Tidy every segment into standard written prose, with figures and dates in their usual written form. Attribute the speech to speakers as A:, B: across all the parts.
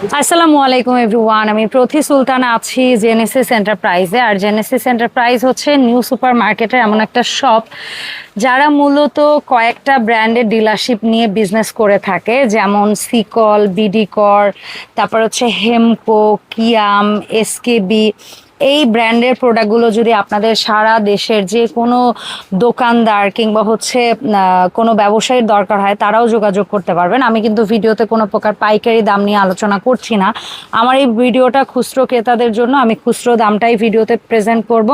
A: আসসালামু আলাইকুম এভরিওয়ান, আমি প্রথি সুলতানা আছি জেনেসিস এন্টারপ্রাইজে। আর জেনেসিস এন্টারপ্রাইজ হচ্ছে নিউ সুপার মার্কেটের এমন একটা শপ যারা মূলত কয়েকটা ব্র্যান্ডের ডিলারশিপ নিয়ে বিজনেস করে থাকে, যেমন সিকল, বিডিকর, তারপর হচ্ছে হেমকো, কিয়াম, এসকেবি। এই ব্র্যান্ডের প্রোডাক্টগুলো যদি আপনাদের সারা দেশের যে কোনো দোকানদার কিংবা হচ্ছে কোনো ব্যবসায়ীর দরকার হয়, তারাও যোগাযোগ করতে পারবেন। আমি কিন্তু ভিডিওতে কোনো প্রকার পাইকারি দাম নিয়ে আলোচনা করছি না। আমার এই ভিডিওটা খুচরো ক্রেতাদের জন্য, আমি খুচরো দামটাই ভিডিওতে প্রেজেন্ট করব।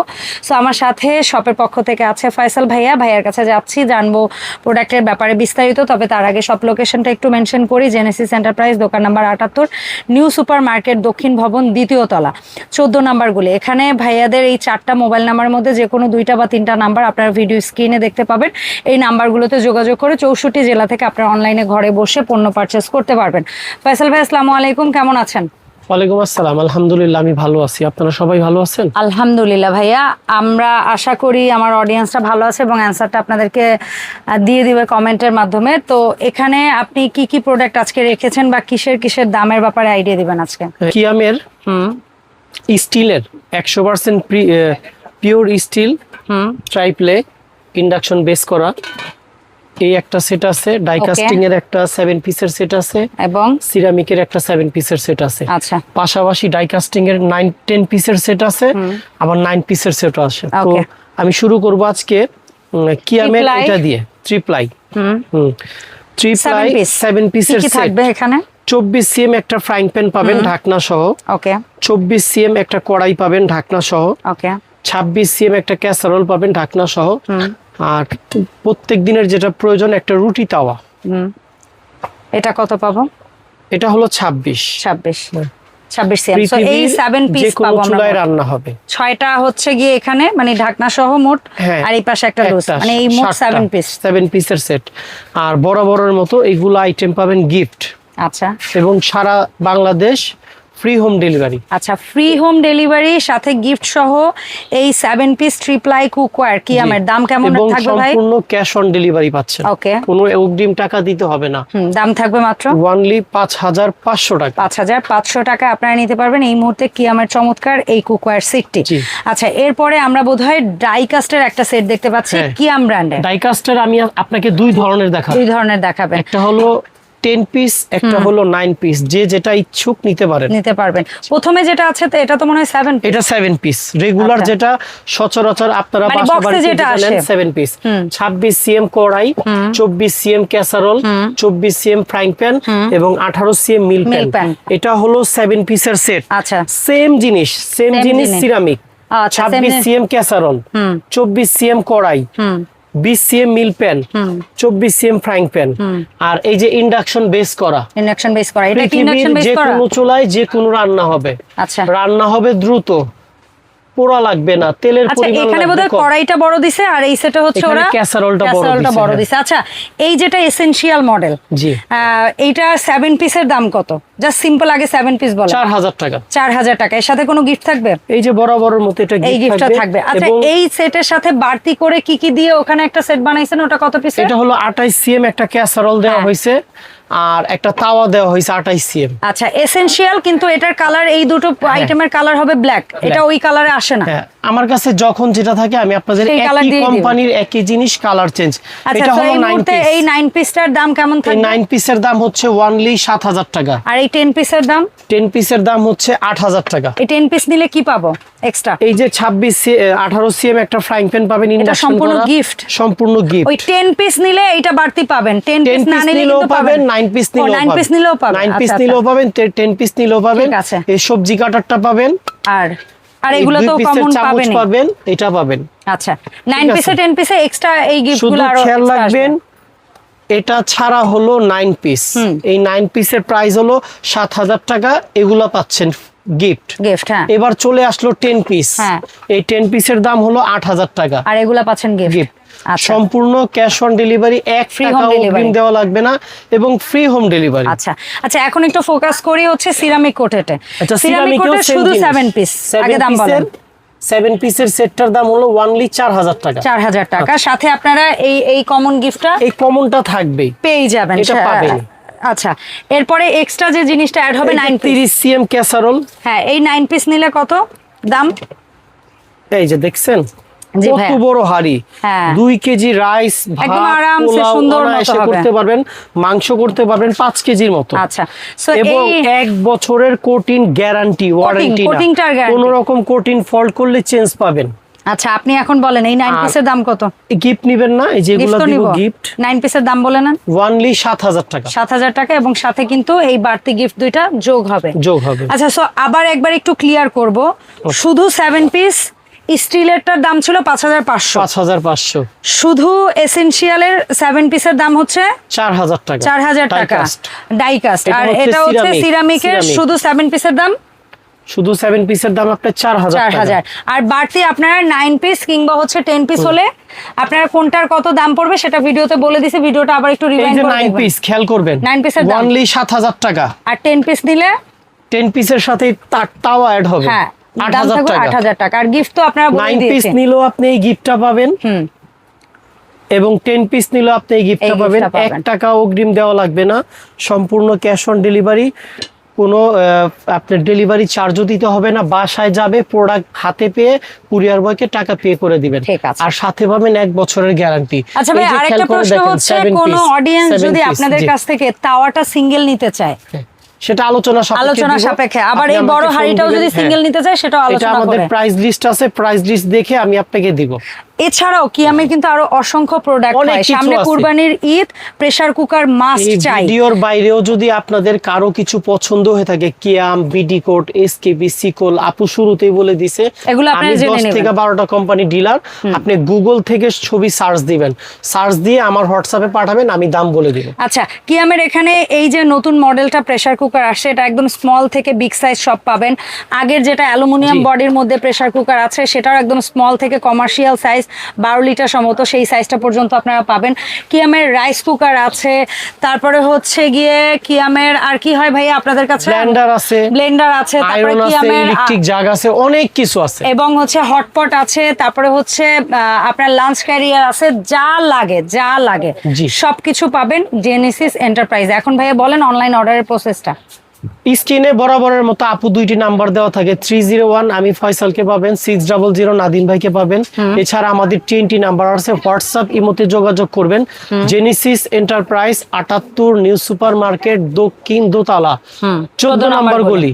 A: সো আমার সাথে শপের পক্ষ থেকে আছে ফয়সাল ভাইয়া। ভাইয়ার কাছে যাচ্ছি, জানবো প্রোডাক্টের ব্যাপারে বিস্তারিত। তবে তার আগে সব লোকেশনটা একটু মেনশন করি। জেনেসিস এন্টারপ্রাইজ, দোকান নাম্বার 78, নিউ সুপার মার্কেট, দক্ষিণ ভবন, দ্বিতীয় তলা, 14 নাম্বারগুলি। এখানে ভাইয়াদের এই 4টা মোবাইল নাম্বার মধ্যে যে কোনো 2টা বা 3টা নাম্বার আপনারা ভিডিও স্ক্রিনে দেখতে পাবেন। এই নাম্বারগুলোতে যোগাযোগ করে 64 জেলা থেকে আপনারা অনলাইনে ঘরে বসে পণ্য পারচেস করতে পারবেন। ফয়সাল ভাই, আসসালামু আলাইকুম, কেমন আছেন?
B: ওয়ালাইকুম আসসালাম, আলহামদুলিল্লাহ আমি ভালো আছি। আপনারা সবাই ভালো আছেন?
A: আলহামদুলিল্লাহ ভাইয়া, আমরা আশা করি আমার অডিয়েন্সটা ভালো আছে এবং অ্যান্সারটা আপনাদেরকে দিয়ে দিবে কমেন্টের মাধ্যমে। তো এখানে আপনি কি কি প্রোডাক্ট আজকে রেখেছেন বা কিসের কিসের দামের ব্যাপারে আইডিয়া দিবেন আজকে?
B: কিয়ামের স্টিলের 100% পিওর স্টিল ট্রাইপ্লে ইন্ডাকশন বেস করা এই একটা সেট আছে। ডাইকাস্টিং এর একটা 7 পিসের সেট আছে এবং সিরামিকের একটা 7 পিসের সেট আছে।
A: আচ্ছা,
B: পাশাপাশি ডাইকাস্টিং এর 9-10 পিসের সেট আছে, আবার 9 পিসের সেটও আছে। তো আমি শুরু করব আজকে কিয়ামের এটা দিয়ে। 3 প্লাই 7 পিসের সেট
A: থাকবে এখানে।
B: 24 সিএম একটা ফ্রাইং প্যান পাবেন ঢাকনা সহ।
A: ওকে।
B: 24 সিএম একটা কড়াই পাবেন ঢাকনা সহ।
A: ওকে।
B: 26 সিএম একটা ক্যাসারোল পাবেন ঢাকনা সহ। আর প্রত্যেক দিনের যেটা প্রয়োজন একটা রুটি তাওয়া।
A: এটা কত পাবো?
B: এটা হলো 26
A: সিএম। সো এই 7 পিস পাবো আমরা,
B: চুলায় রান্না হবে।
A: 6টা হচ্ছে গিয়ে এখানে মানে ঢাকনা সহ মোট, আর এই পাশে একটা লুজ, মানে এই মোট 7
B: পিসের সেট। আর বরাবরের মতো এইগুলো আইটেম পাবেন গিফট।
A: আচ্ছা,
B: এবং সারা বাংলাদেশ ফ্রি হোম ডেলিভারি।
A: আচ্ছা, ফ্রি হোম ডেলিভারি সাথে গিফট সহ এই 7 পিস 3 প্লাই কুকওয়্যার কিয়ামের দাম কেমন থাকবে ভাই?
B: সম্পূর্ণ ক্যাশ অন ডেলিভারি পাচ্ছেন।
A: ওকে,
B: কোনো অগ্রিম টাকা দিতে হবে না।
A: দাম থাকবে মাত্র
B: অনলি 5500 টাকা।
A: 5500 টাকা আপনারা নিতে পারবেন এই মুহূর্তে কিয়ামের চমৎকার এই কুকওয়্যার সেটটি। আচ্ছা, এরপরে আমরা বোধহয় ডাইকাস্টের একটা সেট দেখতে পাচ্ছি কিয়াম ব্র্যান্ডের।
B: ডাইকাস্টের আমি আপনাকে দুই ধরনের দেখাবো।
A: দুই ধরনের দেখাবেন,
B: একটা হলো 10 পিস, একটা হলো 9 পিস। যে যেটা ইচ্ছুক নিতে পারবেন।
A: প্রথমে যেটা আছে তো এটা তো মনে হয় 7 পিস।
B: এটা 7 পিস রেগুলার, যেটা সচরাচর আপনারা বাসাবাড়িতে যেটা আসে 7 পিস। 26 সিএম কড়াই, 24 CM casserole, 24 CM frying pan এবং 18 সিএম মিল প্যান। এটা হলো 7 পিসের সেট।
A: আচ্ছা,
B: সেম জিনিস সিরামিক। 26 সিএম ক্যাসারোল, 24 সিএম কড়াই, 20 সিএম মিল প্যান, 24 সিএম ফ্রাইং প্যান। আর এই যে ইন্ডাকশন বেস করা, এটা কি ইন্ডাকশন বেস করা? যে কোনো চুলায় যে কোনো রান্না হবে। আচ্ছা, রান্না হবে দ্রুত, পোড়া লাগবে না, তেলের পরিমাণ লাগবে কম।
A: এখানে বোধহয় কড়াইটা বড় দিছে আর এই সেটে হচ্ছে ওরা
B: ক্যাসারোলটা বড় দিছে।
A: আচ্ছা, এই যেটা এসেনশিয়াল মডেল,
B: জি,
A: এইটা 7 পিসের দাম কত? জাস্ট সিম্পল আগে 7 পিস বলো।
B: 4000 টাকা।
A: 4000 টাকা। এর সাথে কোনো গিফট থাকবে?
B: এই যে বরাবরের মতো এটা
A: গিফটটা থাকবে। আচ্ছা, এই সেটের সাথে বাড়তি করে কি কি দিয়ে ওখানে একটা সেট বানাইছেন, ওটা কত পিস?
B: এটা হলো 28 সিএম একটা ক্যাসারোল দেওয়া হয়েছে আর একটা তাওয়া দেওয়া হয়েছে 28 সিএম।
A: আচ্ছা, এসেনশিয়াল, কিন্তু এটার কালার, এই দুটো আইটেমের কালার হবে ব্ল্যাক, এটা ওই কালারে আসে না।
B: আমার কাছে যখন যেটা থাকে আমি আপনাদের একই কোম্পানির একই জিনিস কালার চেঞ্জ।
A: এটা হলো 9 পিস। এই 9 পিসটার দাম কেমন থাকবে?
B: 9 পিসের দাম হচ্ছে অনলি 7000 টাকা।
A: আর এই 10 পিসের দাম?
B: 10 পিসের দাম হচ্ছে 8000 টাকা।
A: এই 10 পিস নিলে কি পাবো এক্সট্রা?
B: এই যে 18 সিএম একটা ফ্রাইং প্যান পাবেন,
A: এটা সম্পূর্ণ গিফট। ওই 10 পিস নিলে এটা বাড়তি পাবেন, 10 পিস না নিলে কিন্তু পাবেন।
B: 9 পিস নিলেও পাবেন।
A: 10
B: পিস নিলেও পাবেন। এই সবজি কাটারটা পাবেন।
A: আর এগুলো তো কমন
B: পাবেন, এটা পাবেন।
A: আচ্ছা, 9 পিসে 10 পিসে এক্সট্রা এই গিফটগুলো আরো
B: খেয়াল রাখবেন। এটা ছাড়া হলো 9 পিস। এই 9 পিসের প্রাইস হলো 7000 টাকা। এগুলো পাচ্ছেন গিফট। এবার চলে আসলো 10 পিস। এই 10 পিসের দাম হলো 8000 টাকা।
A: আর এগুলো পাচ্ছেন গিফট।
B: সম্পূর্ণ ক্যাশ অন ডেলিভারি, এক টাকা অগ্রিম দেওয়া লাগবে না এবং ফ্রি হোম ডেলিভারি।
A: আচ্ছা, এখন একটু ফোকাস করি হচ্ছে সিরামিক কোটেতে। সিরামিক কোটে শুধু 7 পিস, আগে দাম বলেন।
B: 7 পিসের সেটটার দাম হলো অনলি 4000 টাকা।
A: 4000 টাকা। সাথে আপনারা এই কমন গিফটটা,
B: এই কমনটা থাকবেই,
A: পেয়ে যাবেন,
B: এটা পাবেন।
A: আচ্ছা, এরপরে এক্সট্রা যে জিনিসটা অ্যাড হবে 9 পিস।
B: 30 CM casserole.
A: হ্যাঁ, এই 9 পিস নিলে কত দাম?
B: এই যে দেখছেন
A: জি
B: কত
A: ভাইয়া।
B: বড় হাড়ি,
A: হ্যাঁ।
B: 2 কেজি রাইস,
A: একদম
B: ভাত,
A: আরামসে
B: পোলাও
A: সুন্দর মতো
B: অনায়াসে
A: হবে।
B: করতে পারবেন, মাংস করতে পারবেন 5 কেজির মতো।
A: আচ্ছা, সো
B: এবং
A: এই
B: 1 বছরের কোটিং গ্যারান্টি, ওয়ারেন্টি না,
A: কোটিংটার guarantee।
B: কোনো রকম কোটিং ফল্ট করলে চেঞ্জ পাবেন।
A: আচ্ছা, আপনি এখন বলেন এই 9 পিসের দাম কত?
B: গিফট নিবেন না, এই যেগুলো দিব গিফট,
A: 9 পিসের দাম বলে নেন।
B: ওনলি 7000 টাকা।
A: 7000 টাকা, এবং সাথে কিন্তু এই বাড়তি গিফট দুইটা যোগ হবে। আচ্ছা, সো আবার একবার একটু ক্লিয়ার করব, শুধু 7 পিস স্টিলেরটার দাম ছিল 5500,
B: 5500।
A: শুধু এসেনশিয়ালের 7 পিসের দাম হচ্ছে
B: 4000 টাকা,
A: 4000 টাকা ডাইকাস্ট।
B: এটা
A: আর
B: হচ্ছে
A: এটা হচ্ছে
B: সিরামিক।
A: সিরামিকের, শুধু 7 পিসের দাম
B: শুধু 7 পিসের দাম আপনার 4000 টাকা।
A: 4000। আর বাড়তি আপনারা 9 পিস কিংবা হচ্ছে 10 পিস হলে আপনারা কোনটার কত দাম পড়বে সেটা ভিডিওতে বলে দিছি, ভিডিওটা আবার একটু
B: এই
A: রিভাইন্ড
B: যে
A: করে
B: 9
A: দেখবেন।
B: পিস খেয়াল করবেন,
A: 9 পিসের দাম
B: ওনলি 7000 টাকা।
A: আর 10 পিস নিলে
B: 10 পিসের সাথে তাও অ্যাড হবে,
A: হ্যাঁ, দাম
B: 8000
A: থাকবে
B: টাকা।
A: 8000 টাকা। আর গিফট তো আপনারা বলে
B: 9 পিস
A: দিয়েছেন।
B: নিলেও আপনি এই গিফটটা পাবেন, এবং 10 পিস নিলেও আপনি এই গিফটটা
A: এই
B: পাবেন।
A: gift-টা
B: 1 টাকা অগ্রিম দেওয়া লাগবে না, সম্পূর্ণ ক্যাশ অন ডেলিভারি। কোনো আপনার ডেলিভারি চার্জও দিতে হবে না, বাসায় যাবে, প্রোডাক্ট হাতে পেয়ে কুরিয়ার বয়কে টাকা পে করে দিবেন।
A: ঠিক আছে।
B: আর সাথে পাবেন 1 বছরের গ্যারান্টি।
A: আচ্ছা ভাই, আরেকটা প্রশ্ন হচ্ছে, কোন অডিয়েন্স যদি আপনাদের কাছ থেকে তাওয়াটা সিঙ্গেল নিতে চায়,
B: সেটা আলোচনা
A: সাপেক্ষে, আবার এই বড় হাড়িটাও যদি সিঙ্গেল নিতে চায় সেটাও
B: এটা
A: আলোচনা
B: আমাদের
A: করে।
B: প্রাইস লিস্ট আছে, প্রাইস লিস্ট দেখে আমি আপনাকে দিব।
A: এছাড়াও কিয়ামের কিন্তু আরো অসংখ্য প্রোডাক্ট
B: অনেক
A: হয়,
B: কিছু
A: সামনে
B: আছে।
A: কুরবানির ঈদ, প্রেসার কুকার মাস্ট
B: এই
A: চাই।
B: ভিডিওর বাইরেও যদি আপনাদের কারো কিছু পছন্দ হয়ে থাকে, কিয়াম, বিডি কোড, এসকেবি, সিকল, আপু শুরুতেই বলে দিছে,
A: এগুলো আপনারা
B: আমি
A: জেনে
B: 10
A: নেবেন।
B: থেকে 12টা কোম্পানি ডিলার। আপনি গুগল থেকে ছবি সার্চ দিবেন, সার্চ দিয়ে আমার হোয়াটসঅ্যাপে পাঠাবেন, আমি দাম বলে দিব।
A: আচ্ছা, কিয়ামের এখানে এই যে নতুন মডেলটা প্রেসার কুকার আসছে, এটা একদম স্মল থেকে বিগ সাইজ সব পাবেন। আগের যেটা অ্যালুমিনিয়াম বডির মধ্যে প্রেসার কুকার আছে, সেটাও একদম স্মল থেকে কমার্শিয়াল সাইজ 12 লিটার সম্ভবত সেই সাইজটা পর্যন্ত আপনারা পাবেন। কিয়ামের রাইস কুকার আছে, তারপরে হচ্ছে গিয়ে কিয়ামের আর কি হয় ভাইয়া আপনাদের কাছে? ব্লেন্ডার আছে, তারপরে কিয়ামের
B: ইলেকট্রিক জাগ আছে, অনেক কিছু আছে,
A: এবং হচ্ছে হটপট আছে, তারপরে হচ্ছে আপনার লাঞ্চ ক্যারিয়ার আছে, যা লাগে সবকিছু পাবেন জেনেসিস এন্টারপ্রাইজ। এখন ভাইয়া বলেন অনলাইন অর্ডারের প্রসেসটা।
B: স্ক্রিনে বরাবরের মতো আপু 2টি নাম্বার দেওয়া থাকে, 301 আমি ফয়সালকে পাবেন, 600 নাদিম ভাইকে পাবেন। এছাড়া আমাদের 10টি নাম্বার আছে, হোয়াটসঅ্যাপ ইমোতে যোগাযোগ করবেন। Genesis enterprise 78 new super market, দক্ষিণ দোতলা, 14 নম্বর গলি,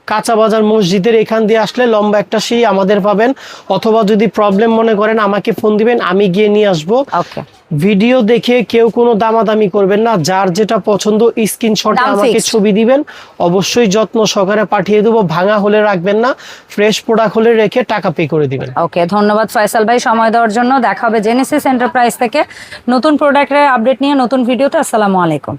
B: কাঁচা বাজার মসজিদের এখান দিয়ে আসলে লম্বা একটা সিঁড়ি আমাদের পাবেন। অথবা যদি প্রবলেম মনে করেন আমাকে ফোন দিবেন, আমি গিয়ে নিয়ে আসবো। ভিডিও দেখে কেউ কোনো দামাদামি করবেন না, যার যেটা পছন্দ স্ক্রিনশটে আমাকে ছবি দিবেন, অবশ্যই যত্ন সহকারে পাঠিয়ে দেবো। ভাঙা হলে রাখবেন না, ফ্রেশ প্রোডাক্ট হলে রেখে টাকা পে করে দিবেন।
A: ওকে, ধন্যবাদ ফয়সাল ভাই সময় দেওয়ার জন্য। দেখা হবে জেনেসিস এন্টারপ্রাইজ থেকে নতুন প্রোডাক্টের আপডেট নিয়ে নতুন ভিডিওতে। আসসালামু আলাইকুম।